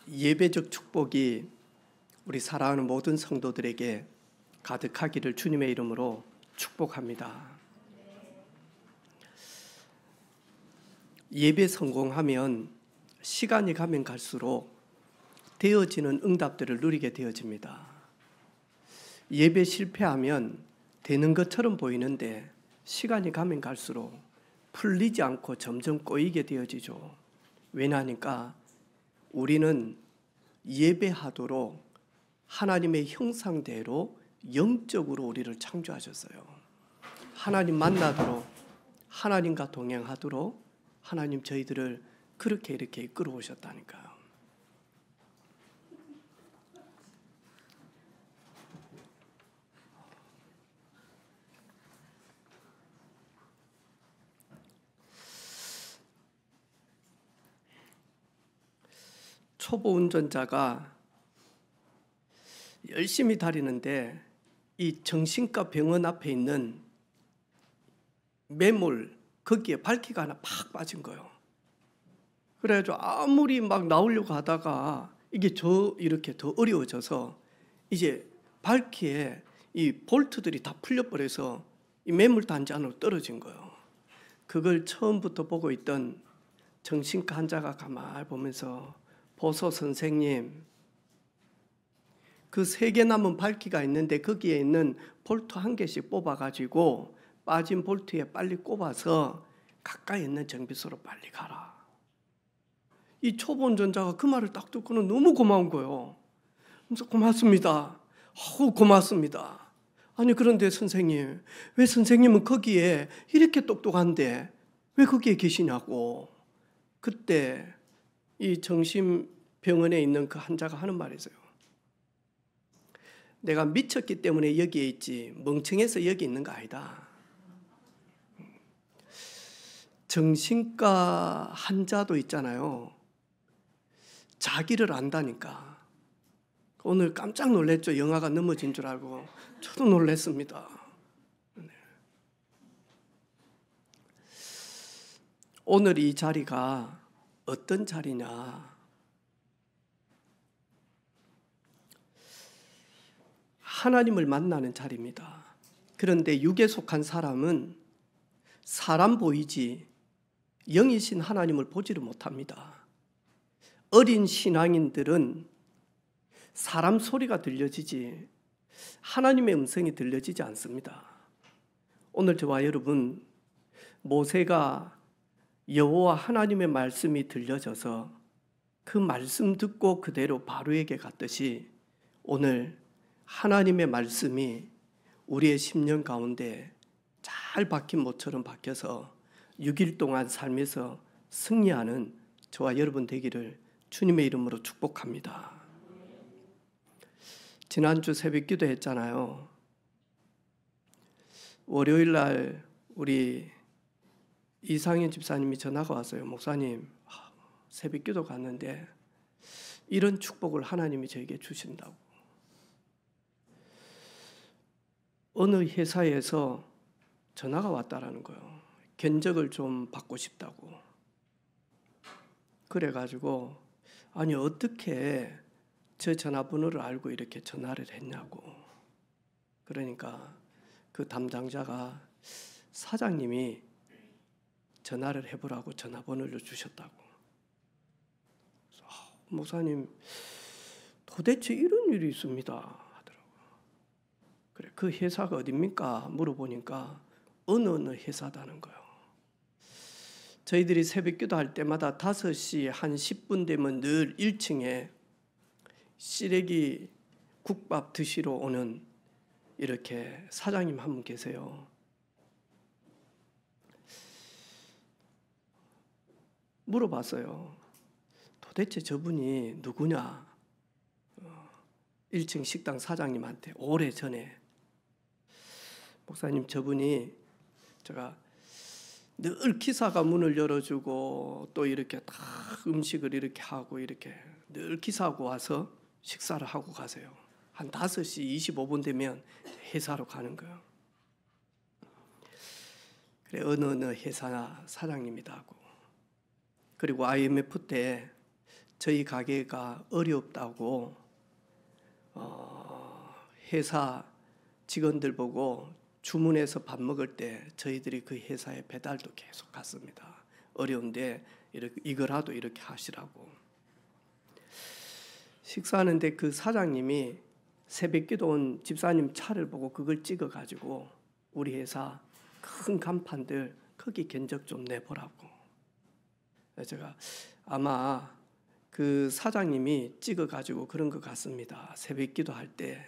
예배적 축복이 우리 사랑하는 모든 성도들에게 가득하기를 주님의 이름으로 축복합니다. 예배 성공하면 시간이 가면 갈수록 되어지는 응답들을 누리게 되어집니다. 예배 실패하면 되는 것처럼 보이는데 시간이 가면 갈수록 풀리지 않고 점점 꼬이게 되어지죠. 왜냐하니까 우리는 예배하도록 하나님의 형상대로 영적으로 우리를 창조하셨어요. 하나님 만나도록, 하나님과 동행하도록 하나님 저희들을 그렇게 이렇게 이끌어 오셨다니까요. 초보 운전자가 열심히 다니는데 이 정신과 병원 앞에 있는 매몰 거기에 발키가 하나 팍 빠진 거예요. 그래가지고 아무리 막 나오려고 하다가 이게 이렇게 더 어려워져서 이제 발키에 이 볼트들이 다 풀려버려서 이 매몰 단지 안으로 떨어진 거예요. 그걸 처음부터 보고 있던 정신과 환자가 가만히 보면서 보소 선생님, 그 3개 남은 발키가 있는데 거기에 있는 볼트 1개씩 뽑아가지고 빠진 볼트에 빨리 꼽아서 가까이 있는 정비소로 빨리 가라. 이 초보 운전자가 그 말을 딱 듣고는 너무 고마운 거예요. 그래서 고맙습니다. 고맙습니다. 아니 그런데 선생님, 왜 선생님은 거기에 이렇게 똑똑한데 왜 거기에 계시냐고. 그때 이 정신병원에 있는 그 환자가 하는 말이 있어요. 내가 미쳤기 때문에 여기에 있지 멍청해서 여기 있는 거 아니다. 정신과 환자도 있잖아요. 자기를 안다니까. 오늘 깜짝 놀랐죠. 영화가 넘어진 줄 알고. 저도 놀랐습니다. 오늘 이 자리가 어떤 자리냐? 하나님을 만나는 자리입니다. 그런데 육에 속한 사람은 사람 보이지 영이신 하나님을 보지를 못합니다. 어린 신앙인들은 사람 소리가 들려지지 하나님의 음성이 들려지지 않습니다. 오늘 저와 여러분, 모세가 여호와 하나님의 말씀이 들려져서 그 말씀 듣고 그대로 바로에게 갔듯이 오늘 하나님의 말씀이 우리의 심령 가운데 잘 박힌 못처럼 박혀서 6일 동안 삶에서 승리하는 저와 여러분 되기를 주님의 이름으로 축복합니다. 지난주 새벽 기도 했잖아요. 월요일 날 우리 이상현 집사님이 전화가 왔어요. 목사님, 새벽 기도 갔는데 이런 축복을 하나님이 저에게 주신다고. 어느 회사에서 전화가 왔다라는 거예요. 견적을 좀 받고 싶다고. 그래가지고 아니 어떻게 저 전화번호를 알고 이렇게 전화를 했냐고. 그러니까 그 담당자가 사장님이 전화를 해보라고 전화번호를 주셨다고. 목사님, 도대체 이런 일이 있습니다 하더라고요. 그래, 그 회사가 어딥니까? 물어보니까 어느 회사다는 거예요. 저희들이 새벽 기도할 때마다 5시 한 10분 되면 늘 1층에 시래기 국밥 드시러 오는 이렇게 사장님 한 분 계세요. 물어봤어요. 도대체 저분이 누구냐? 1층 식당 사장님한테 오래전에. 목사님, 저분이 제가 늘 기사가 문을 열어주고 또 이렇게 다 음식을 이렇게 하고 이렇게 늘 기사하고 와서 식사를 하고 가세요. 한 5시 25분 되면 회사로 가는 거예요. 그래, 어느 회사 사장님이다 하고. 그리고 IMF 때 저희 가게가 어렵다고 회사 직원들 보고 주문해서 밥 먹을 때 저희들이 그 회사에 배달도 계속 갔습니다. 어려운데 이거라도 이렇게 하시라고. 식사하는데 그 사장님이 새벽기도 온 집사님 차를 보고 그걸 찍어가지고 우리 회사 큰 간판들 거기 견적 좀 내보라고. 제가 아마 그 사장님이 찍어가지고 그런 것 같습니다. 새벽기도 할 때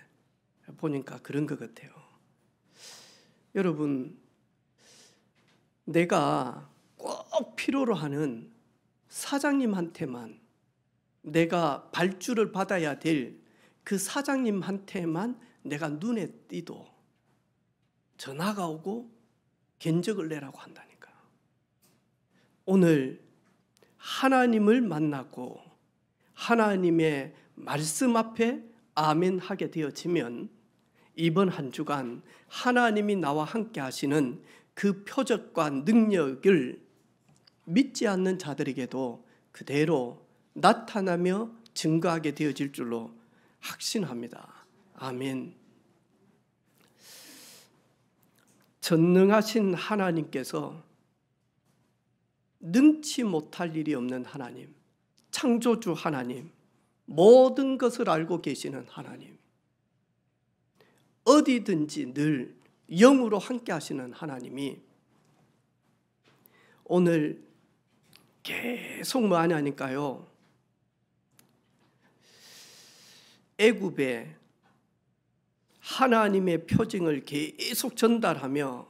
보니까 그런 것 같아요. 여러분, 내가 꼭 필요로 하는 사장님한테만, 내가 발주를 받아야 될 그 사장님한테만 내가 눈에 띄도 전화가 오고 견적을 내라고 한다니까. 오늘 하나님을 만나고 하나님의 말씀 앞에 아멘 하게 되어지면 이번 한 주간 하나님이 나와 함께 하시는 그 표적과 능력을 믿지 않는 자들에게도 그대로 나타나며 증거하게 되어질 줄로 확신합니다. 아멘. 전능하신 하나님께서 능치 못할 일이 없는 하나님, 창조주 하나님, 모든 것을 알고 계시는 하나님, 어디든지 늘 영으로 함께 하시는 하나님이 오늘 계속 뭐 하냐니까요. 애굽에 하나님의 표징을 계속 전달하며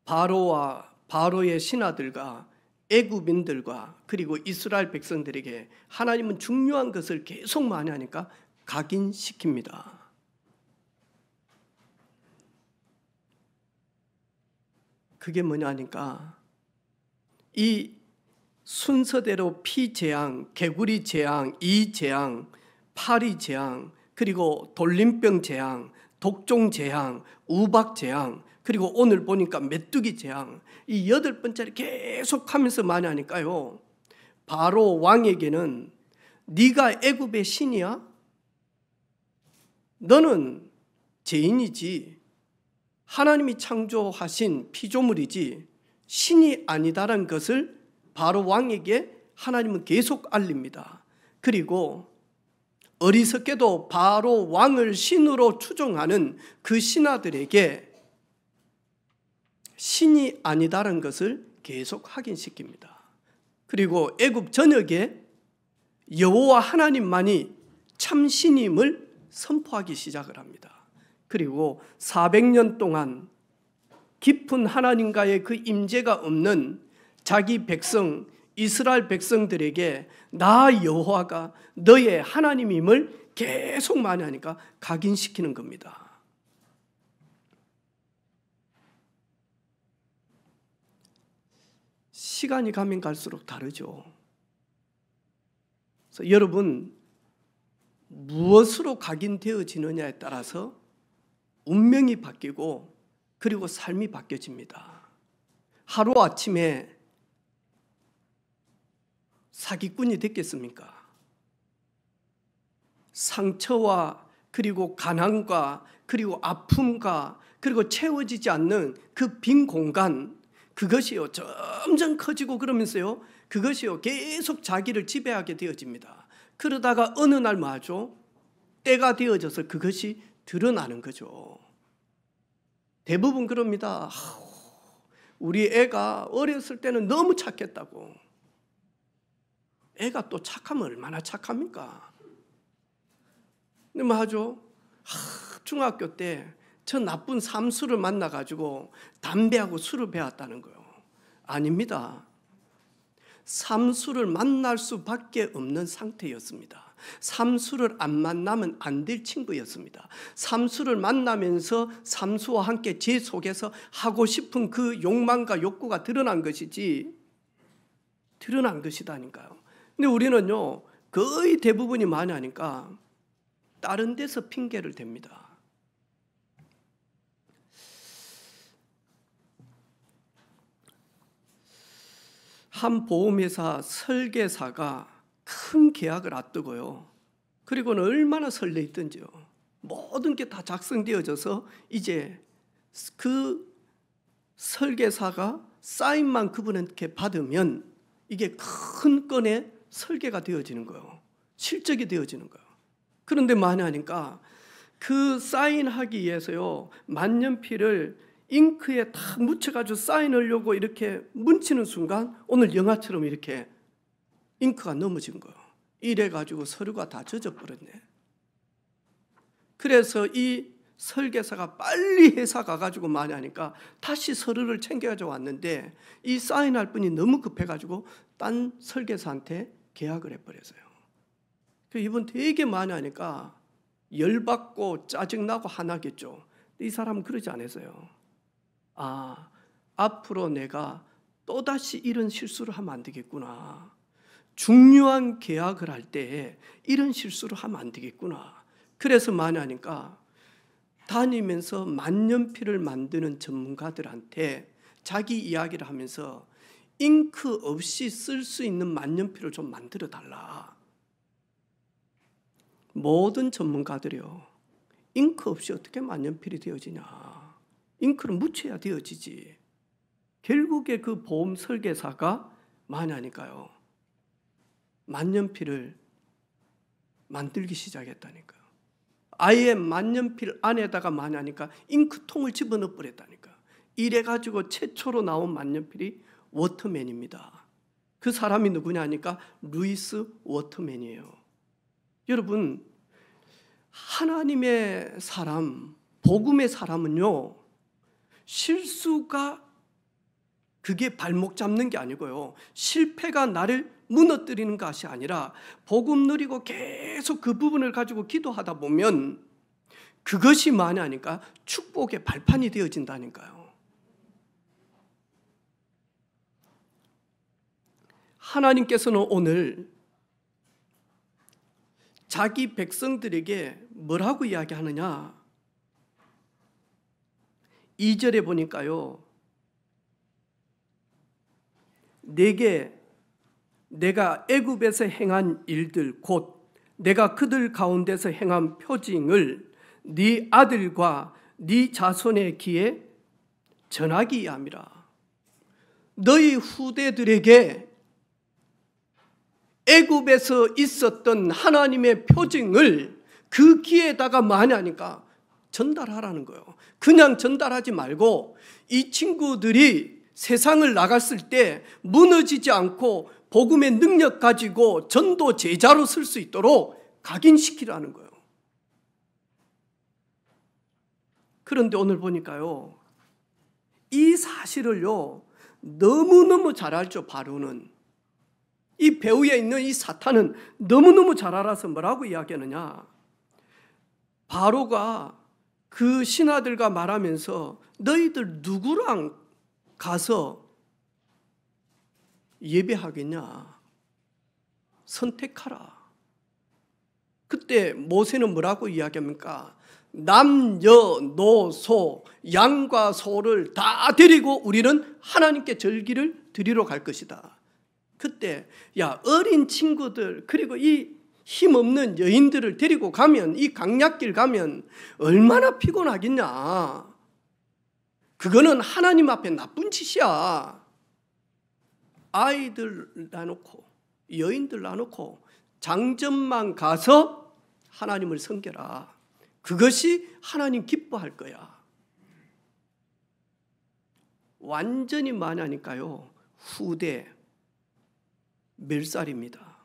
바로와 바로의 신하들과 애굽인들과 그리고 이스라엘 백성들에게 하나님은 중요한 것을 계속 많이 하니까 각인시킵니다. 그게 뭐냐니까 이 순서대로 피재앙, 개구리 재앙, 이 재앙, 파리 재앙, 그리고 돌림병 재앙, 독종 재앙, 우박 재앙, 그리고 오늘 보니까 메뚜기 재앙, 이 8번째를 계속하면서 많이 하니까요. 바로 왕에게는 네가 애굽의 신이야? 너는 죄인이지. 하나님이 창조하신 피조물이지 신이 아니다라는 것을 바로 왕에게 하나님은 계속 알립니다. 그리고 어리석게도 바로 왕을 신으로 추종하는 그 신하들에게 신이 아니다라는 것을 계속 확인시킵니다. 그리고 애굽 전역에 여호와 하나님만이 참 신임을 선포하기 시작을 합니다. 그리고 400년 동안 깊은 하나님과의 그 임재가 없는 자기 백성 이스라엘 백성들에게 나 여호와가 너의 하나님임을 계속 많이 하니까 각인시키는 겁니다. 시간이 가면 갈수록 다르죠. 그래서 여러분 무엇으로 각인되어지느냐에 따라서 운명이 바뀌고 그리고 삶이 바뀌어집니다. 하루아침에 사기꾼이 됐겠습니까? 상처와 그리고 가난과 그리고 아픔과 그리고 채워지지 않는 그 빈 공간, 그것이요 점점 커지고 그러면서요 그것이요 계속 자기를 지배하게 되어집니다. 그러다가 어느 날 뭐하죠? 때가 되어져서 그것이 드러나는 거죠. 대부분 그럽니다. 우리 애가 어렸을 때는 너무 착했다고. 애가 또 착하면 얼마나 착합니까? 근데 뭐 하죠? 중학교 때 저 나쁜 삼수를 만나가지고 담배하고 술을 배웠다는 거예요. 아닙니다. 삼수를 만날 수밖에 없는 상태였습니다. 삼수를 안 만나면 안 될 친구였습니다. 삼수를 만나면서 삼수와 함께 제 속에서 하고 싶은 그 욕망과 욕구가 드러난 것이지 드러난 것이다니까요. 근데 우리는요 거의 대부분이 많이 하니까 다른 데서 핑계를 댑니다. 한 보험회사 설계사가 큰 계약을 앞두고요. 그리고는 얼마나 설레있던지요. 모든 게 다 작성되어져서 이제 그 설계사가 사인만 그분에게 받으면 이게 큰 건의 설계가 되어지는 거예요. 실적이 되어지는 거예요. 그런데 만약하니까 그 사인하기 위해서요, 만년필을 잉크에 탁 묻혀가지고 사인하려고 이렇게 뭉치는 순간 오늘 영화처럼 이렇게 잉크가 넘어진 거예요. 이래가지고 서류가 다 젖어버렸네. 그래서 이 설계사가 빨리 회사 가가지고 많이 하니까 다시 서류를 챙겨가지고 왔는데 이 사인할 분이 너무 급해가지고 딴 설계사한테 계약을 해버렸어요. 이분 되게 많이 하니까 열받고 짜증나고 화나겠죠. 이 사람은 그러지 않았어요. 아, 앞으로 내가 또다시 이런 실수를 하면 안 되겠구나. 중요한 계약을 할 때 이런 실수를 하면 안 되겠구나. 그래서 많이 하니까 다니면서 만년필을 만드는 전문가들한테 자기 이야기를 하면서 잉크 없이 쓸 수 있는 만년필을 좀 만들어 달라. 모든 전문가들이요, 잉크 없이 어떻게 만년필이 되어지냐. 잉크를 묻혀야 되어지지. 결국에 그 보험 설계사가 많이 하니까요, 만년필을 만들기 시작했다니까요. 아예 만년필 안에다가 많이 하니까 잉크통을 집어넣어 버렸다니까. 이래가지고 최초로 나온 만년필이 워터맨입니다. 그 사람이 누구냐 하니까 루이스 워터맨이에요. 여러분, 하나님의 사람, 복음의 사람은요, 실수가 그게 발목 잡는 게 아니고요, 실패가 나를 무너뜨리는 것이 아니라 복음 누리고 계속 그 부분을 가지고 기도하다 보면 그것이 많이 하니까 축복의 발판이 되어진다니까요. 하나님께서는 오늘 자기 백성들에게 뭐라고 이야기하느냐? 2절에 보니까요, 내가 애굽에서 행한 일들 곧 내가 그들 가운데서 행한 표징을 네 아들과 네 자손의 귀에 전하기 위함이라. 너희 후대들에게 애굽에서 있었던 하나님의 표징을 그 귀에다가 많이 하니까 전달하라는 거예요. 그냥 전달하지 말고 이 친구들이 세상을 나갔을 때 무너지지 않고 복음의 능력 가지고 전도 제자로 쓸 수 있도록 각인시키라는 거예요. 그런데 오늘 보니까요, 이 사실을요 너무너무 잘 알죠. 바로는, 이 배후에 있는 이 사탄은 너무너무 잘 알아서 뭐라고 이야기하느냐. 바로가 그 신하들과 말하면서 너희들 누구랑 가서 예배하겠냐? 선택하라. 그때 모세는 뭐라고 이야기합니까? 남녀노소 양과 소를 다 데리고 우리는 하나님께 절기를 드리러 갈 것이다. 그때 야, 어린 친구들 그리고 이 힘없는 여인들을 데리고 가면, 이 강약길 가면 얼마나 피곤하겠냐. 그거는 하나님 앞에 나쁜 짓이야. 아이들 놔놓고 여인들 놔놓고 장점만 가서 하나님을 섬겨라. 그것이 하나님 기뻐할 거야. 완전히 만하니까요, 후대 멸살입니다.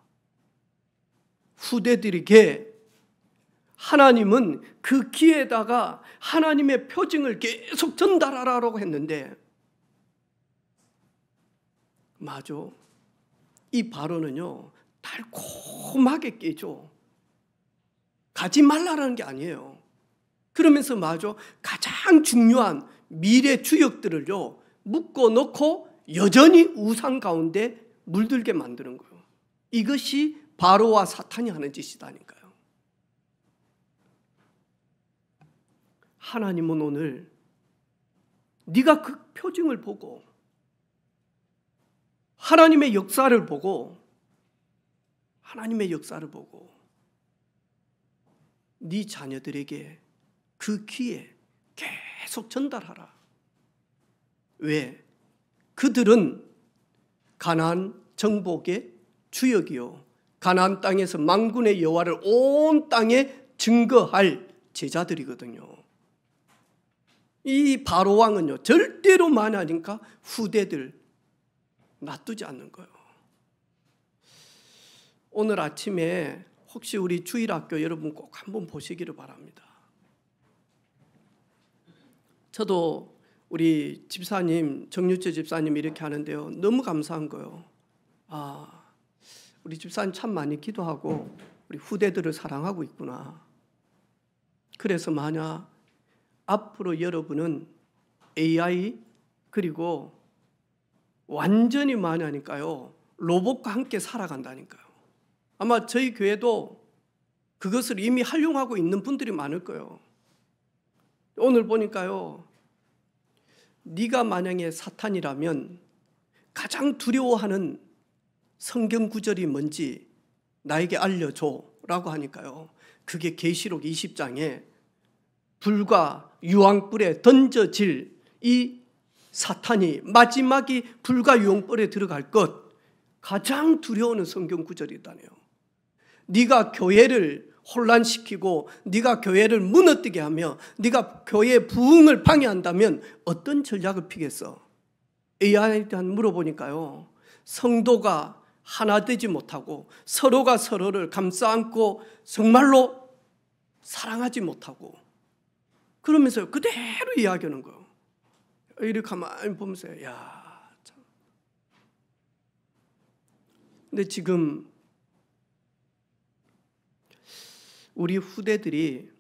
후대들에게 하나님은 그 귀에다가 하나님의 표징을 계속 전달하라고 했는데, 맞아, 이 바로는요 달콤하게 깨죠. 가지 말라라는 게 아니에요. 그러면서 맞아, 가장 중요한 미래 주역들을요 묶어 놓고 여전히 우상 가운데 물들게 만드는 거예요. 이것이 바로와 사탄이 하는 짓이다니까요. 하나님은 오늘 네가 그 표징을 보고 하나님의 역사를 보고 하나님의 역사를 보고 네 자녀들에게 그 기회 계속 전달하라. 왜? 그들은 가나안 정복의 주역이요 가나안 땅에서 만군의 여호와를 온 땅에 증거할 제자들이거든요. 이 바로 왕은요 절대로 만하니까 후대들 놔두지 않는 거예요. 오늘 아침에 혹시 우리 주일학교 여러분 꼭 한번 보시기를 바랍니다. 저도 우리 집사님, 정유철 집사님 이렇게 하는데요. 너무 감사한 거예요. 우리 집사님 참 많이 기도하고 우리 후대들을 사랑하고 있구나. 그래서 만약 앞으로 여러분은 AI 그리고 완전히 하니까요. 로봇과 함께 살아간다니까요. 아마 저희 교회도 그것을 이미 활용하고 있는 분들이 많을 거예요. 오늘 보니까요. 네가 만약에 사탄이라면 가장 두려워하는 성경 구절이 뭔지 나에게 알려줘 라고 하니까요. 그게 계시록 20장에 불과 유황불에 던져질 이 사탄이 마지막이 불과 유황불에 들어갈 것 가장 두려워하는 성경 구절이다네요. 네가 교회를 혼란시키고 네가 교회를 무너뜨게 하며 네가 교회의 부흥을 방해한다면 어떤 전략을 피겠어? AI한테 물어보니까요. 성도가 하나 되지 못하고 서로가 서로를 감싸 안고 정말로 사랑하지 못하고 그러면서 그대로 이야기하는 거예요. 이렇게 가만히 보면서 야, 참. 근데 지금 우리 후대들이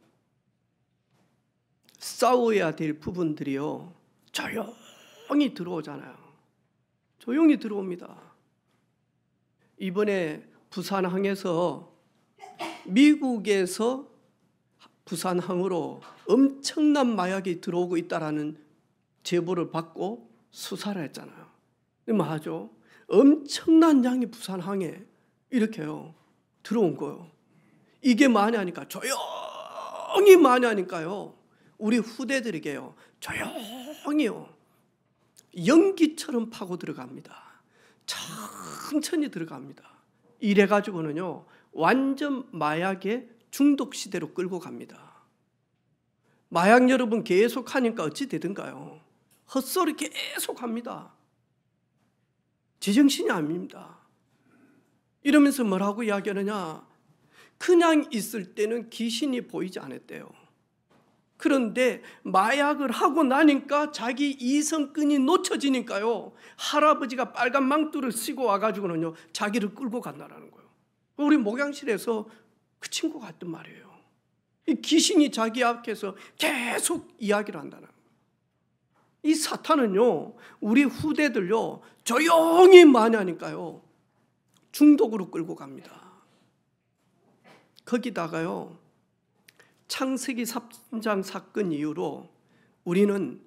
싸워야 될 부분들이요 조용히 들어오잖아요. 조용히 들어옵니다. 이번에 부산항에서 미국에서 부산항으로 엄청난 마약이 들어오고 있다라는 제보를 받고 수사를 했잖아요. 뭐 하죠? 엄청난 양이 부산항에 이렇게요 들어온 거예요. 이게 많으니까 조용히 많으니까요. 우리 후대들에게요 조용히요 연기처럼 파고 들어갑니다. 천천히 들어갑니다. 이래가지고는요 완전 마약의 중독 시대로 끌고 갑니다. 마약 여러분 계속 하니까 어찌 되든가요? 헛소리 계속 합니다. 제정신이 아닙니다. 이러면서 뭐라고 이야기하느냐? 그냥 있을 때는 귀신이 보이지 않았대요. 그런데 마약을 하고 나니까 자기 이성끈이 놓쳐지니까요 할아버지가 빨간 망토를 쓰고 와가지고는요 자기를 끌고 간다는 거예요. 우리 목양실에서 그 친구가 했던 말이에요. 이 귀신이 자기 앞에서 계속 이야기를 한다는 거예요. 이 사탄은요 우리 후대들요 조용히 많이 하니까요 중독으로 끌고 갑니다. 거기다가요 창세기 3장 사건 이후로 우리는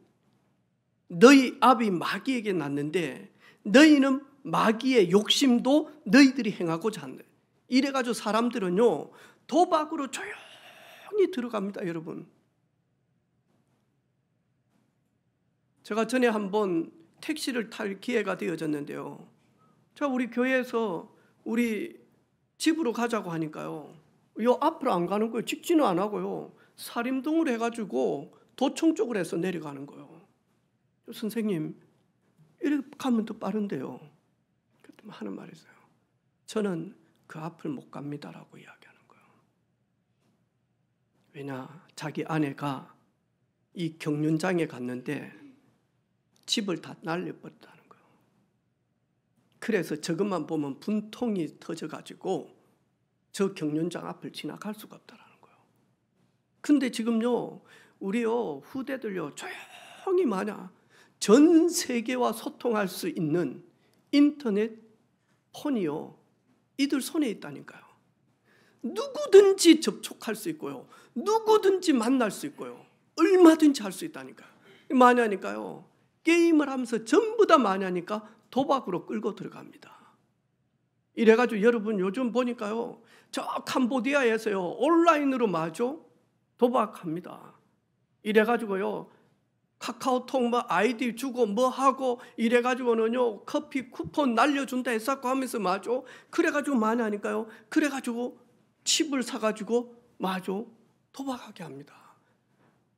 너희 아비 마귀에게 났는데 너희는 마귀의 욕심도 너희들이 행하고자 한다. 이래가지고 사람들은요 도박으로 조용히 들어갑니다. 여러분, 제가 전에 한번 택시를 탈 기회가 되어졌는데요. 자, 우리 교회에서 우리 집으로 가자고 하니까요 요 앞으로 안 가는 거예요. 직진을 안 하고요 사림동을 해가지고 도청 쪽으로 해서 내려가는 거예요. 선생님 이렇게 가면 더 빠른데요. 그랬더니 하는 말이 있어요. 저는 그 앞을 못 갑니다라고 이야기하는 거예요. 왜냐, 자기 아내가 이 경륜장에 갔는데 집을 다 날려버렸다는 거예요. 그래서 저것만 보면 분통이 터져가지고 저 경륜장 앞을 지나갈 수가 없다라는 거예요. 근데 지금요 우리요 후대들요 조용히 마냥 전 세계와 소통할 수 있는 인터넷 폰이요 이들 손에 있다니까요. 누구든지 접촉할 수 있고요 누구든지 만날 수 있고요 얼마든지 할 수 있다니까요. 많이 하니까요 게임을 하면서 전부 다 많이 하니까 도박으로 끌고 들어갑니다. 이래가지고 여러분 요즘 보니까요, 저 캄보디아에서요 온라인으로 마저 도박합니다. 이래가지고요 카카오톡 뭐 아이디 주고 뭐 하고 이래가지고는요 커피 쿠폰 날려준다 했었고 하면서 마저 그래가지고 많이 하니까요, 그래가지고 칩을 사가지고 마저 도박하게 합니다.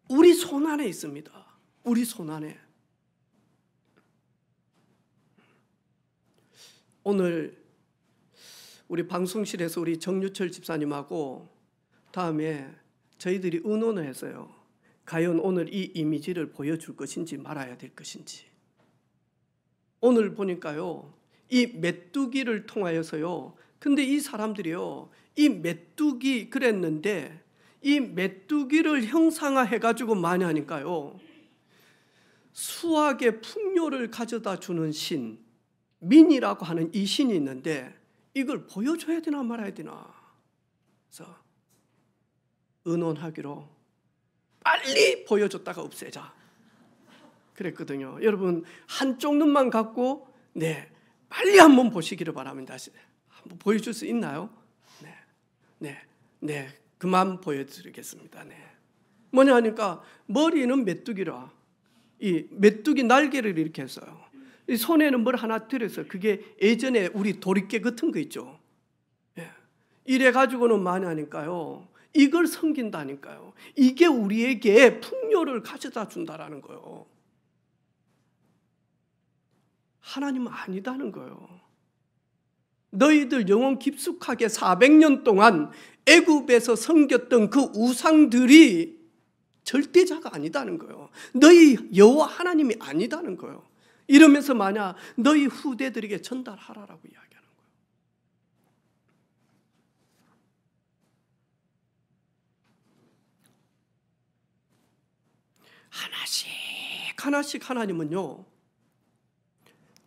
우리 손 안에 있습니다. 우리 손 안에. 오늘 우리 방송실에서 우리 정유철 집사님하고 다음에 저희들이 의논을 했어요. 과연 오늘 이 이미지를 보여줄 것인지 말아야 될 것인지. 오늘 보니까요, 이 메뚜기를 통하여서요, 근데 이 사람들이요, 이 메뚜기 그랬는데 이 메뚜기를 형상화해가지고 많이 하니까요, 수학의 풍요를 가져다 주는 신, 민이라고 하는 이 신이 있는데 이걸 보여줘야 되나 말아야 되나. 그래서 의논하기로 빨리 보여줬다가 없애자 그랬거든요. 여러분 한쪽 눈만 갖고 빨리 한번 보시기를 바랍니다. 한번 보여줄 수 있나요? 네, 그만 보여드리겠습니다. 뭐냐 하니까 머리는 메뚜기라, 이 메뚜기 날개를 이렇게 했어요. 이 손에는 뭘 하나 들었어요. 그게 예전에 우리 도리깨 같은 거 있죠. 이래 가지고는 많이 하니까요, 이걸 섬긴다니까요. 이게 우리에게 풍요를 가져다 준다라는 거예요. 하나님은 아니다는 거예요. 너희들 영혼 깊숙하게 400년 동안 애굽에서 섬겼던 그 우상들이 절대자가 아니다는 거예요. 너희 여호와 하나님이 아니다는 거예요. 이러면서 만약 너희 후대들에게 전달하라라고 이야기하는 거예요. 하나씩 하나님은요,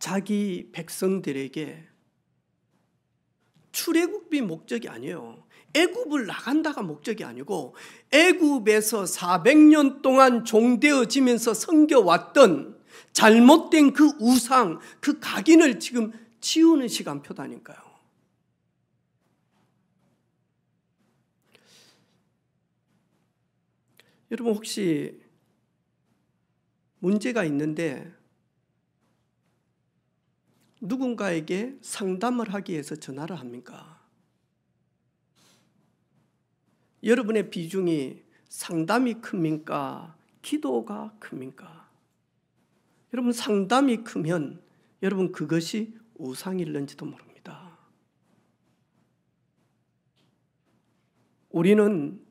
자기 백성들에게 출애굽이 목적이 아니에요. 애굽을 나간다가 목적이 아니고 애굽에서 400년 동안 종되어지면서 섬겨왔던 잘못된 그 우상, 그 각인을 지금 지우는 시간표다니까요. 여러분 혹시 문제가 있는데 누군가에게 상담을 하기 위해서 전화를 합니까? 여러분의 비중이 상담이 큽니까? 기도가 큽니까? 여러분 상담이 크면 여러분 그것이 우상일는지도 모릅니다. 우리는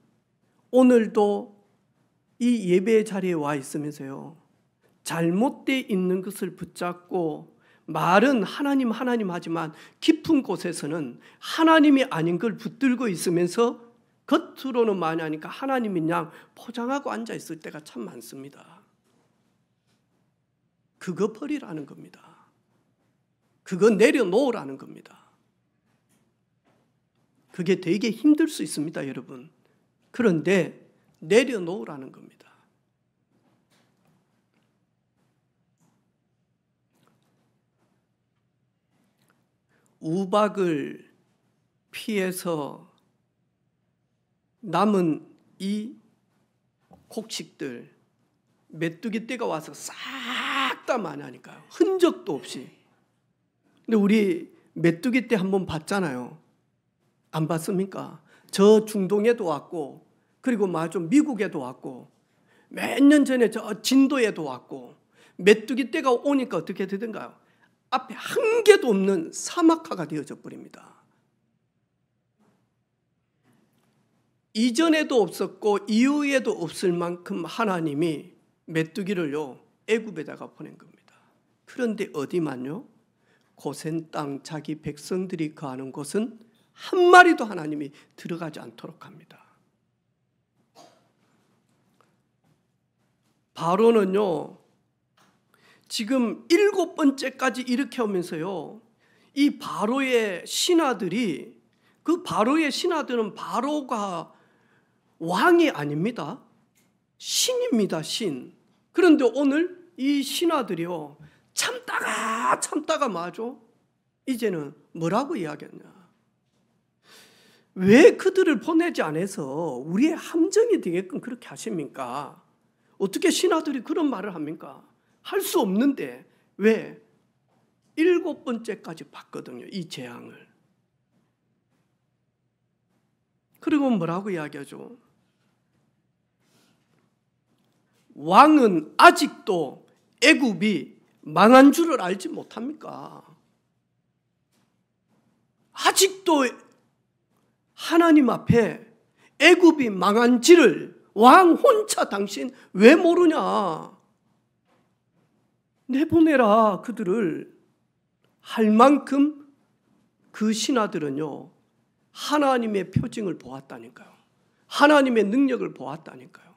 오늘도 이 예배 자리에 와 있으면서요, 잘못되어 있는 것을 붙잡고 말은 하나님 하지만 깊은 곳에서는 하나님이 아닌 걸 붙들고 있으면서 겉으로는 많이 하니까 하나님인 양 포장하고 앉아 있을 때가 참 많습니다. 그거 버리라는 겁니다. 그거 내려놓으라는 겁니다. 그게 되게 힘들 수 있습니다, 여러분. 그런데 내려놓으라는 겁니다. 우박을 피해서 남은 이 곡식들, 메뚜기 떼가 와서 싹 다 만하니까요. 흔적도 없이. 근데 우리 메뚜기 떼 한번 봤잖아요. 안 봤습니까? 저 중동에도 왔고, 그리고 좀 미국에도 왔고, 몇 년 전에 저 진도에도 왔고, 메뚜기 떼가 오니까 어떻게 되던가요? 앞에 한 개도 없는 사막화가 되어져 버립니다. 이전에도 없었고 이후에도 없을 만큼 하나님이 메뚜기를요 애굽에다가 보낸 겁니다. 그런데 어디만요? 고센 땅 자기 백성들이 거하는 곳은 한 마리도 하나님이 들어가지 않도록 합니다. 바로는요 지금 7번째까지 이렇게 오면서요, 이 바로의 신하들이, 그 바로의 신하들은 바로가 왕이 아닙니다. 신입니다, 신. 그런데 오늘 이 신하들이요 참다가 마죠, 이제는 뭐라고 이야기했냐? 왜 그들을 보내지 않아서 우리의 함정이 되게끔 그렇게 하십니까? 어떻게 신하들이 그런 말을 합니까? 할 수 없는데 왜? 7번째까지 봤거든요, 이 재앙을. 그리고 뭐라고 이야기하죠? 왕은 아직도 애굽이 망한 줄을 알지 못합니까? 아직도 하나님 앞에 애굽이 망한지를 왕 혼자 당신 왜 모르냐? 내보내라 그들을. 할 만큼 그 신하들은요, 하나님의 표징을 보았다니까요. 하나님의 능력을 보았다니까요.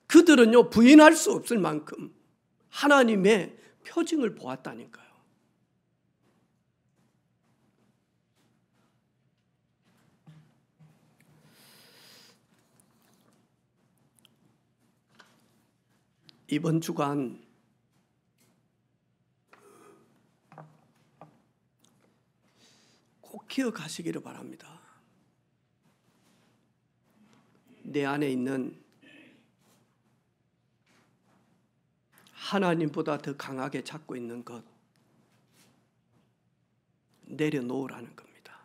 그들은요, 부인할 수 없을 만큼 하나님의 표징을 보았다니까요. 이번 주간 꼭 기억하시기를 바랍니다. 내 안에 있는 하나님보다 더 강하게 잡고 있는 것 내려놓으라는 겁니다.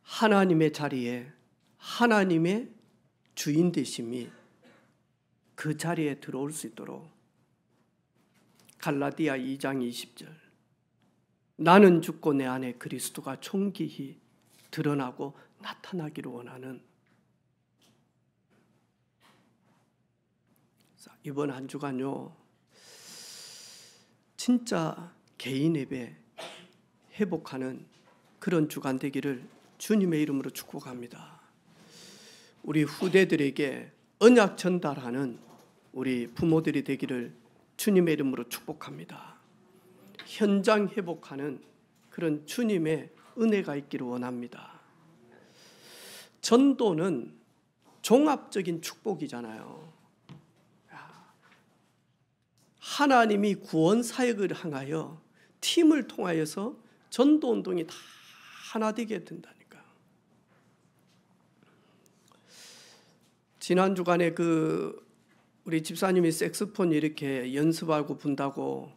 하나님의 자리에 하나님의 주인 되심이 그 자리에 들어올 수 있도록 갈라디아 2장 20절 나는 죽고 내 안에 그리스도가 총기히 드러나고 나타나기를 원하는 이번 한 주간요 진짜 개인 예배 회복하는 그런 주간 되기를 주님의 이름으로 축복합니다. 우리 후대들에게 언약 전달하는 우리 부모들이 되기를 주님의 이름으로 축복합니다. 현장 회복하는 그런 주님의 은혜가 있기를 원합니다. 전도는 종합적인 축복이잖아요. 하나님이 구원 사역을 향하여 팀을 통하여서 전도 운동이 다 하나 되게 된다니까요. 지난 주간에 우리 집사님이 색소폰 이렇게 연습하고 분다고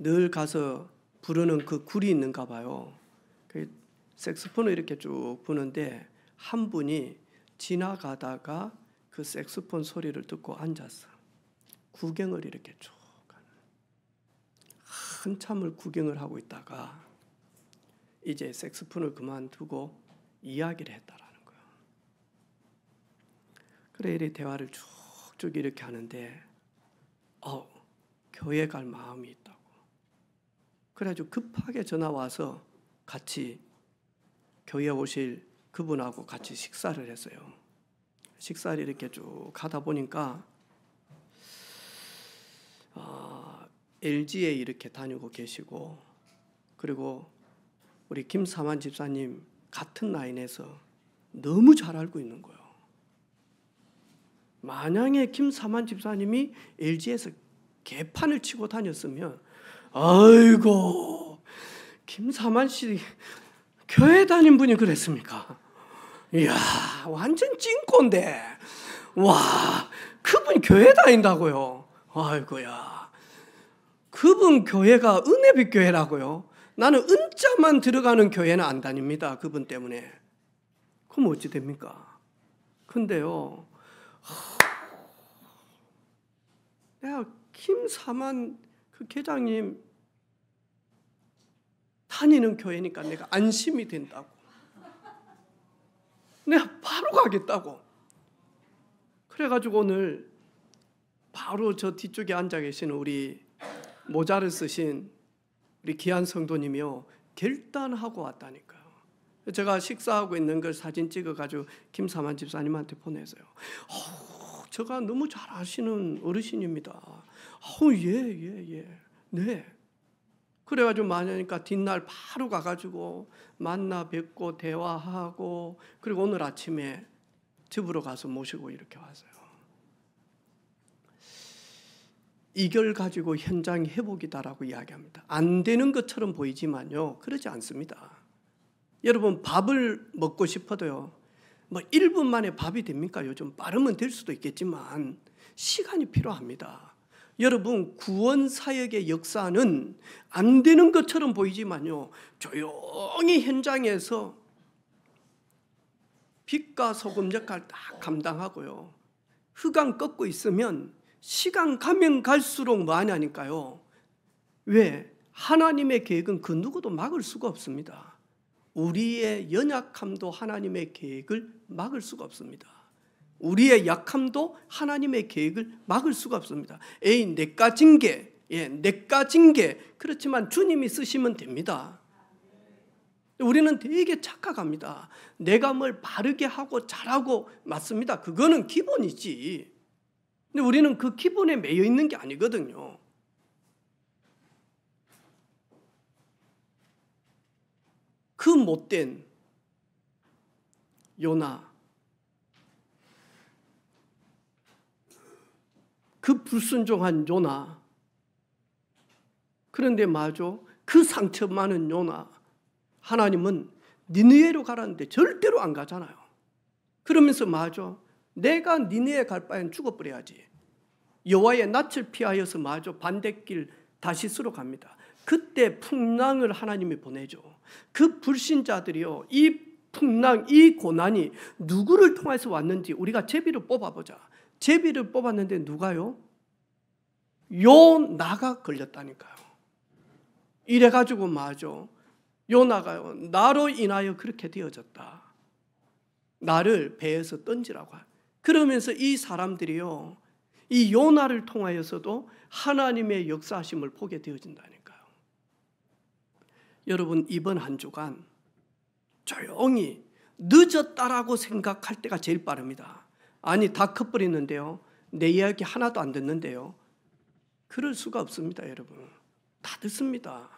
늘 가서 부르는 그 굴이 있는가 봐요. 그 색소폰을 이렇게 쭉 부는데 한 분이 지나가다가 그 색소폰 소리를 듣고 앉았어. 구경을 이렇게 쭉 한참을 구경을 하고 있다가 이제 색소폰을 그만두고 이야기를 했다라는 거예요. 그래 이렇게 대화를 쭉쭉 이렇게 하는데 교회 갈 마음이 있다고. 그래가지고 급하게 전화 와서 같이 교회 오실 그분하고 같이 식사를 했어요. 식사를 이렇게 쭉 가다 보니까 LG에 이렇게 다니고 계시고 그리고 우리 김사만 집사님 같은 라인에서 너무 잘 알고 있는 거예요. 만약에 김사만 집사님이 LG에서 개판을 치고 다녔으면 아이고 김사만 씨 교회 다닌 분이 그랬습니까? 이야 완전 찐꼰대. 와 그분 교회 다닌다고요? 아이고야 그분 교회가 은혜빛 교회라고요? 나는 은자만 들어가는 교회는 안 다닙니다. 그분 때문에. 그럼 어찌 됩니까? 근데요 내가 김사만 그 계장님 다니는 교회니까 내가 안심이 된다고. 내가 바로 가겠다고. 그래가지고 오늘 바로 저 뒤쪽에 앉아 계시는 우리 모자를 쓰신 우리 귀한 성도님이요 결단하고 왔다니까요. 제가 식사하고 있는 걸 사진 찍어가지고 김사만 집사님한테 보내서요. 제가 너무 잘 아시는 어르신입니다. 예. 네. 그래가지고 만나니까 뒷날 바로 가가지고 만나 뵙고 대화하고 그리고 오늘 아침에 집으로 가서 모시고 이렇게 왔어요. 이걸 가지고 현장 회복이다라고 이야기합니다. 안 되는 것처럼 보이지만요, 그러지 않습니다. 여러분, 밥을 먹고 싶어도요, 뭐 1분 만에 밥이 됩니까? 요즘 빠르면 될 수도 있겠지만 시간이 필요합니다. 여러분, 구원 사역의 역사는 안 되는 것처럼 보이지만요, 조용히 현장에서 빛과 소금 역할 다 감당하고요, 흑암 꺾고 있으면 시간 가면 갈수록 뭐 하냐니까요. 왜? 하나님의 계획은 그 누구도 막을 수가 없습니다. 우리의 연약함도 하나님의 계획을 막을 수가 없습니다. 우리의 약함도 하나님의 계획을 막을 수가 없습니다. 에이, 내가 진 게, 내가 진 게, 그렇지만 주님이 쓰시면 됩니다. 우리는 되게 착각합니다. 내가 뭘 바르게 하고 잘하고, 맞습니다. 그거는 기본이지. 근데 우리는 그 기본에 매여 있는 게 아니거든요. 그 못된 요나, 그 불순종한 요나, 그런데 마저 그 상처 많은 요나, 하나님은 니느웨로 가라는데 절대로 안 가잖아요. 그러면서 마저 내가 니느웨 갈 바엔 죽어버려야지. 여호와의 낯을 피하여서 마저 반대길 다시스로 갑니다. 그때 풍랑을 하나님이 보내죠. 그 불신자들이요, 이 풍랑, 이 고난이 누구를 통해서 왔는지 우리가 제비를 뽑아보자. 제비를 뽑았는데 누가요? 요나가 걸렸다니까요. 이래가지고 마저 요나가요, 나로 인하여 그렇게 되어졌다. 나를 배에서 던지라고. 그러면서 이 사람들이요, 이 요나를 통하여서도 하나님의 역사하심을 보게 되어진다니까요. 여러분, 이번 한 주간 조용히 늦었다라고 생각할 때가 제일 빠릅니다. 아니, 다 커버리는데요, 내 이야기 하나도 안 듣는데요. 그럴 수가 없습니다. 여러분, 다 듣습니다.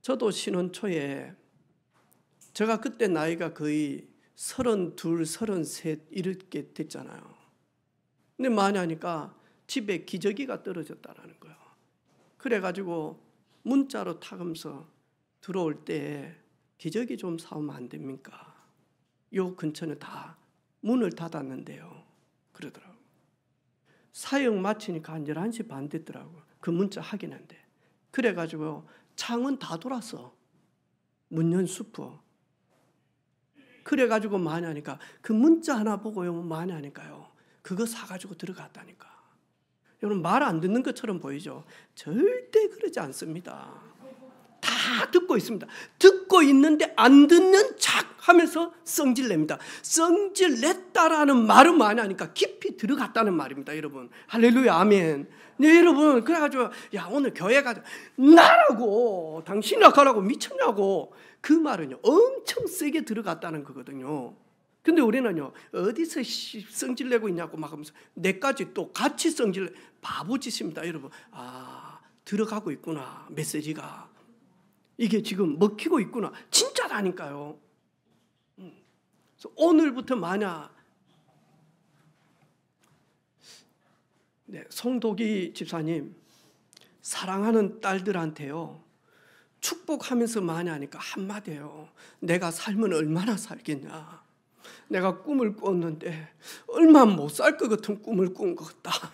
저도 신혼 초에, 제가 그때 나이가 거의 32, 33 이렇게 됐잖아요. 근데 많이 하니까 집에 기저귀가 떨어졌다라는 거예요. 그래가지고 문자로 타면서 들어올 때 기저귀 좀 사오면 안 됩니까? 요 근처는 다 문을 닫았는데요. 그러더라고요. 사역 마치니까 한 11시 반 됐더라고요. 그 문자 확인한데. 그래가지고 창은 다 돌았어. 문 연 수프. 그래가지고 많이 하니까 그 문자 하나 보고요, 많이 하니까요, 그거 사가지고 들어갔다니까. 여러분, 말 안 듣는 것처럼 보이죠? 절대 그러지 않습니다. 다 듣고 있습니다. 듣고 있는데 안 듣는 척 하면서 성질 냅니다. 성질 냈다라는 말은 많이 하니까 깊이 들어갔다는 말입니다. 여러분, 할렐루야, 아멘. 네, 여러분, 그래가지고 야, 오늘 교회 가자. 나라고, 당신이나 가라고, 미쳤냐고. 그 말은요, 엄청 세게 들어갔다는 거거든요. 근데 우리는요, 어디서 성질 내고 있냐고 막 하면서 내까지 또 같이 성질, 바보짓입니다. 여러분, 아, 들어가고 있구나, 메시지가. 이게 지금 먹히고 있구나. 진짜라니까요. 그래서 오늘부터 만약 송도기 집사님, 사랑하는 딸들한테요, 축복하면서 많이 하니까 한마디예요. 내가 살면 얼마나 살겠냐. 내가 꿈을 꿨는데 얼마 못 살 것 같은 꿈을 꾼 것 같다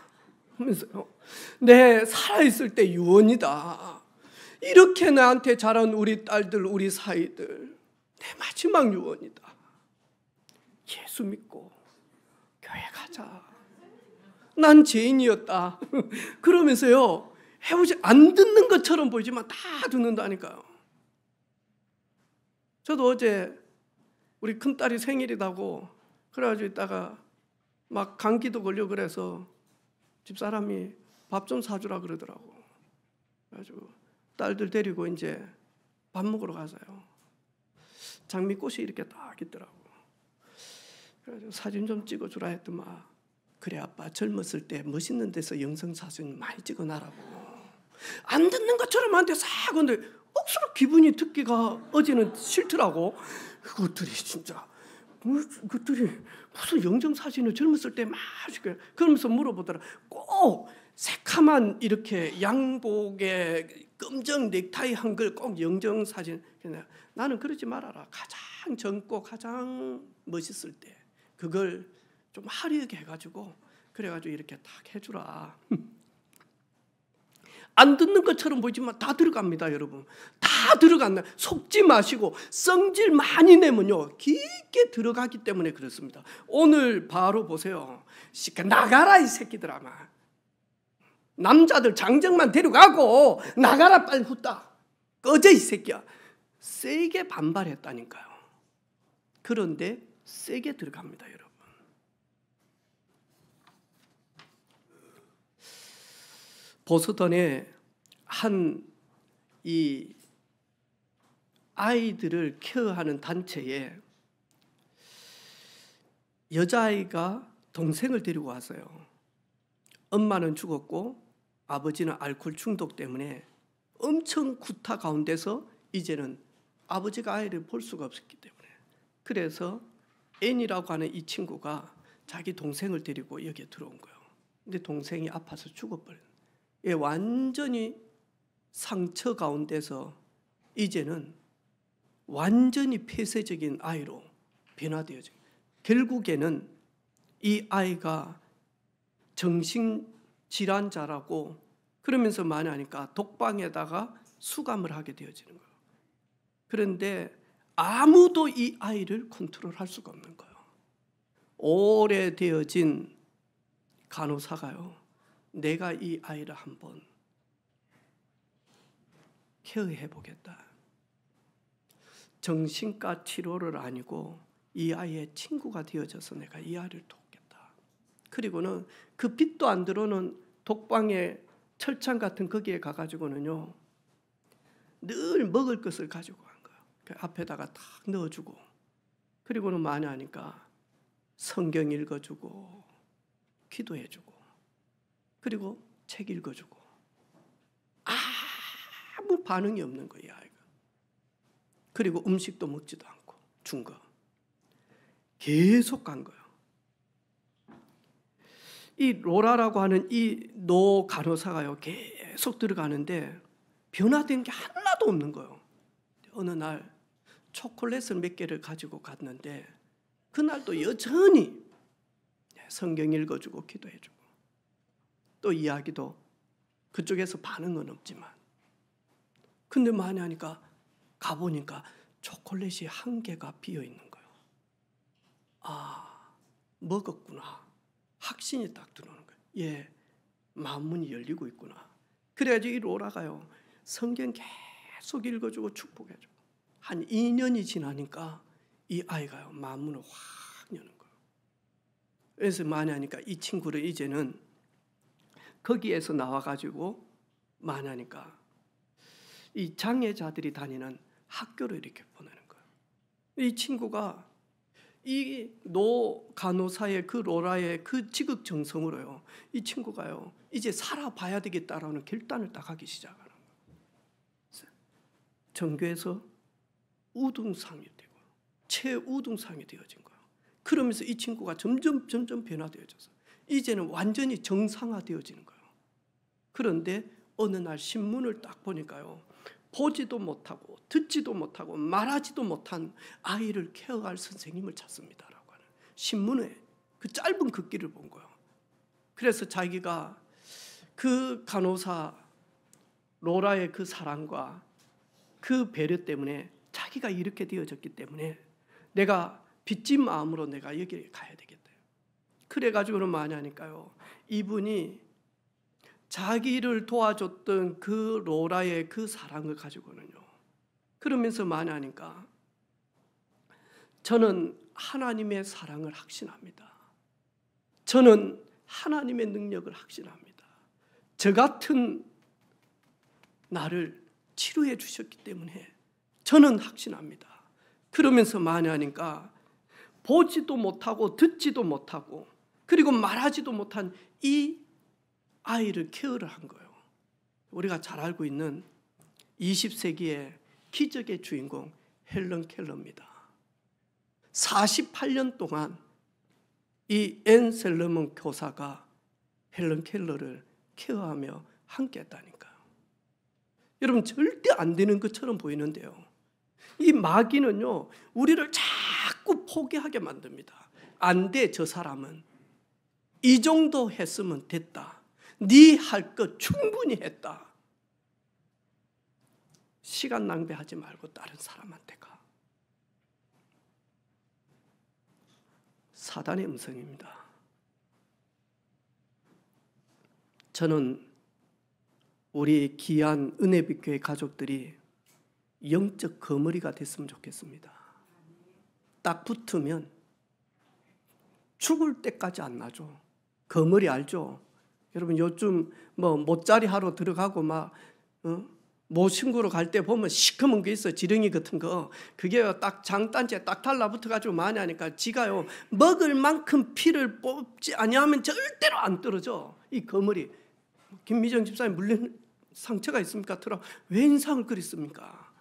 하면서요, 내 살아있을 때 유언이다. 이렇게 나한테 자란 우리 딸들, 우리 사이들, 내 마지막 유언이다. 예수 믿고 교회 가자. 난 죄인이었다. 그러면서요, 해보지, 안 듣는 것처럼 보이지만 다 듣는다니까요. 저도 어제 우리 큰딸이 생일이라고 그래가지고 있다가 막 감기도 걸려 그래서 집사람이 밥 좀 사주라 그러더라고. 그래가지고 딸들 데리고 이제 밥 먹으러 가서요, 장미꽃이 이렇게 딱 있더라고. 그래가지고 사진 좀 찍어주라 했더만, 그래 아빠 젊었을 때 멋있는 데서 영상 사진 많이 찍어놔라고. 안 듣는 것처럼 한테 싹 근데 억수로 기분이 듣기가 어제는 싫더라고. 그것들이 진짜 그들이 무슨 영정사진을 젊었을 때 막 그러면서 물어보더라. 꼭 새카만 이렇게 양복에 검정 넥타이 한 걸 꼭 영정사진. 나는 그러지 말아라. 가장 젊고 가장 멋있을 때 그걸 좀 화려하게 해가지고 그래가지고 이렇게 딱 해주라. 안 듣는 것처럼 보이지만 다 들어갑니다, 여러분. 다 들어간다. 속지 마시고 성질 많이 내면요 깊게 들어가기 때문에 그렇습니다. 오늘 바로 보세요. 나가라 이 새끼들아. 남자들 장정만 데려가고 나가라 빨리 후딱. 꺼져 이 새끼야. 세게 반발했다니까요. 그런데 세게 들어갑니다, 여러분. 보스턴에 한 이 아이들을 케어하는 단체에 여자아이가 동생을 데리고 왔어요. 엄마는 죽었고 아버지는 알코올 중독 때문에 엄청 구타 가운데서 이제는 아버지가 아이를 볼 수가 없었기 때문에 그래서 앤이라고 하는 이 친구가 자기 동생을 데리고 여기에 들어온 거예요. 근데 동생이 아파서 죽어버려요. 완전히 상처 가운데서 이제는 완전히 폐쇄적인 아이로 변화되어져. 결국에는 이 아이가 정신질환자라고 그러면서 많이 하니까 독방에다가 수감을 하게 되어지는 거예요. 그런데 아무도 이 아이를 컨트롤할 수가 없는 거예요. 오래되어진 간호사가요. 내가 이 아이를 한번 케어해 보겠다. 정신과 치료를 아니고 이 아이의 친구가 되어져서 내가 이 아이를 돕겠다. 그리고는 그 빛도 안 들어오는 독방의 철창 같은 거기에 가가지고는요 늘 먹을 것을 가지고 간 거예요. 그 앞에다가 탁 넣어주고 그리고는 많이 하니까 성경 읽어주고 기도해주고 그리고 책 읽어주고 아무 반응이 없는 거예요, 아이가. 그리고 음식도 먹지도 않고 준 거. 계속 간 거예요. 이 로라라고 하는 이 노 간호사가요, 계속 들어가는데 변화된 게 하나도 없는 거예요. 어느 날 초콜릿을 몇 개를 가지고 갔는데 그날도 여전히 성경 읽어주고 기도해주고 또 이야기도 그쪽에서 반응은 없지만 근데 많이 하니까 가보니까 초콜릿이 한 개가 비어있는 거예요. 아, 먹었구나. 확신이 딱 들어오는 거예요. 예, 마음문이 열리고 있구나. 그래가지고 이 로라가요 성경 계속 읽어주고 축복해주고 한 2년이 지나니까 이 아이가요 마음문을 확 여는 거예요. 그래서 많이 하니까 이 친구를 이제는 거기에서 나와가지고 많이 하니까 이 장애자들이 다니는 학교로 이렇게 보내는 거예요. 이 친구가 이 노 간호사의 그 로라의 그 지극정성으로요 이 친구가요 이제 살아봐야 되겠다라는 결단을 딱 하기 시작하는 거예요. 전교에서 우등상이 되고 최우등상이 되어진 거예요. 그러면서 이 친구가 점점 변화되어져서 이제는 완전히 정상화되어지는 거예요. 그런데 어느 날 신문을 딱 보니까요 보지도 못하고 듣지도 못하고 말하지도 못한 아이를 케어할 선생님을 찾습니다라고 하는 신문에 그 짧은 글귀를 본 거예요. 그래서 자기가 그 간호사 로라의 그 사랑과 그 배려 때문에 자기가 이렇게 되어졌기 때문에 내가 빚진 마음으로 내가 여기 가야 되겠다. 그래가지고는 많이 하니까요 이분이 자기를 도와줬던 그 로라의 그 사랑을 가지고는요 그러면서 많이 하니까 저는 하나님의 사랑을 확신합니다. 저는 하나님의 능력을 확신합니다. 저 같은 나를 치료해 주셨기 때문에 저는 확신합니다. 그러면서 많이 하니까 보지도 못하고 듣지도 못하고 그리고 말하지도 못한 이 아이를 케어를 한 거예요. 우리가 잘 알고 있는 20세기의 기적의 주인공 헬런 켈러입니다. 48년 동안 이 앤 셀러먼 교사가 헬런 켈러를 케어하며 함께했다니까요. 여러분, 절대 안 되는 것처럼 보이는데요, 이 마귀는요 우리를 자꾸 포기하게 만듭니다. 안 돼, 저 사람은 이 정도 했으면 됐다, 네 할 것 충분히 했다, 시간 낭비하지 말고 다른 사람한테 가. 사단의 음성입니다. 저는 우리 귀한 은혜빛 교회 가족들이 영적 거머리가 됐으면 좋겠습니다. 딱 붙으면 죽을 때까지 안 나죠. 거머리 알죠? 여러분, 요즘 뭐 모짜리 하러 들어가고 막 모 친구로 갈 때 보면 시커먼 게 있어, 지렁이 같은 거. 그게 딱 장단지에 딱 달라붙어가지고 많이 하니까 지가요 먹을 만큼 피를 뽑지 아니하면 절대로 안 떨어져. 이 거머리. 김미정 집사님 물린 상처가 있습니까? 왜 인상을 그렸습니까?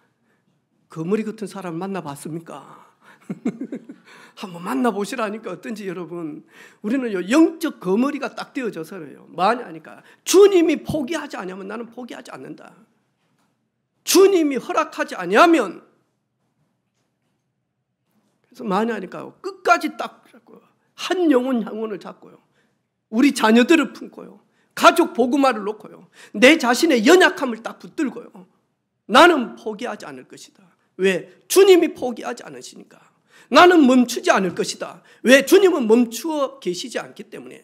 거머리 같은 사람 만나봤습니까? 한번 만나보시라니까 어떤지. 여러분, 우리는 영적 거머리가 딱 되어져서 그래요. 많이 하니까. 주님이 포기하지 않으면 나는 포기하지 않는다. 주님이 허락하지 아니하면, 그래서 많이 하니까 끝까지 딱 잡고요. 한 영혼을 잡고요. 우리 자녀들을 품고요. 가족 복음화를 놓고요. 내 자신의 연약함을 딱 붙들고요. 나는 포기하지 않을 것이다. 왜? 주님이 포기하지 않으시니까. 나는 멈추지 않을 것이다. 왜? 주님은 멈추어 계시지 않기 때문에.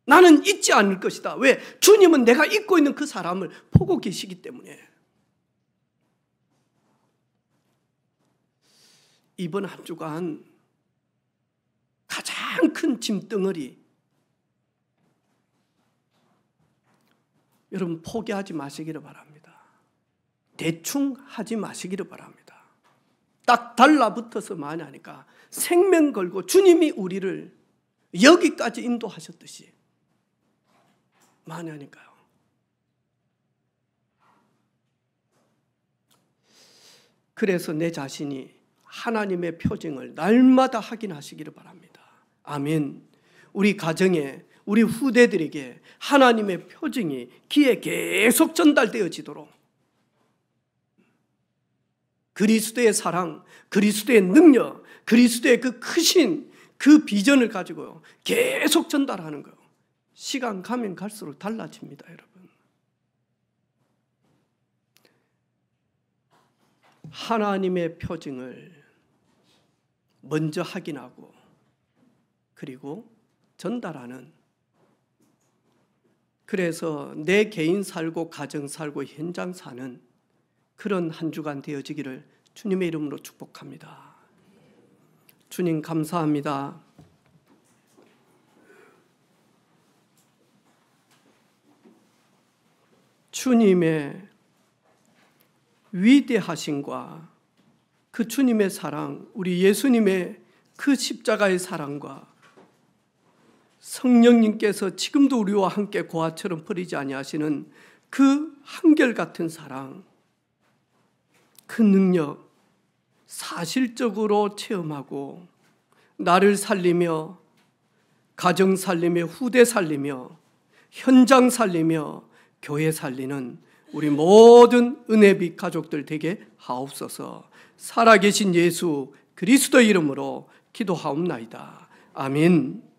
나는 잊지 않을 것이다. 왜? 주님은 내가 잊고 있는 그 사람을 보고 계시기 때문에. 이번 한 주간 가장 큰 짐덩어리, 여러분 포기하지 마시기를 바랍니다. 대충 하지 마시기를 바랍니다. 딱 달라붙어서 많이 하니까 생명 걸고 주님이 우리를 여기까지 인도하셨듯이 많이 하니까요. 그래서 내 자신이 하나님의 표징을 날마다 확인하시기를 바랍니다. 아멘. 우리 가정에, 우리 후대들에게 하나님의 표징이 귀에 계속 전달되어지도록 그리스도의 사랑, 그리스도의 능력, 그리스도의 그 크신 그 비전을 가지고요 계속 전달하는 거예요. 시간 가면 갈수록 달라집니다, 여러분. 하나님의 표징을 먼저 확인하고 그리고 전달하는, 그래서 내 개인 살고 가정 살고 현장 사는 그런 한 주간 되어지기를 주님의 이름으로 축복합니다. 주님 감사합니다. 주님의 위대하심과 그 주님의 사랑, 우리 예수님의 그 십자가의 사랑과 성령님께서 지금도 우리와 함께 고아처럼 버리지 아니하시는 그 한결같은 사랑, 그 능력 사실적으로 체험하고 나를 살리며 가정 살리며 후대 살리며 현장 살리며 교회 살리는 우리 모든 은혜빛 가족들 되게 하옵소서. 살아계신 예수 그리스도의 이름으로 기도하옵나이다. 아멘.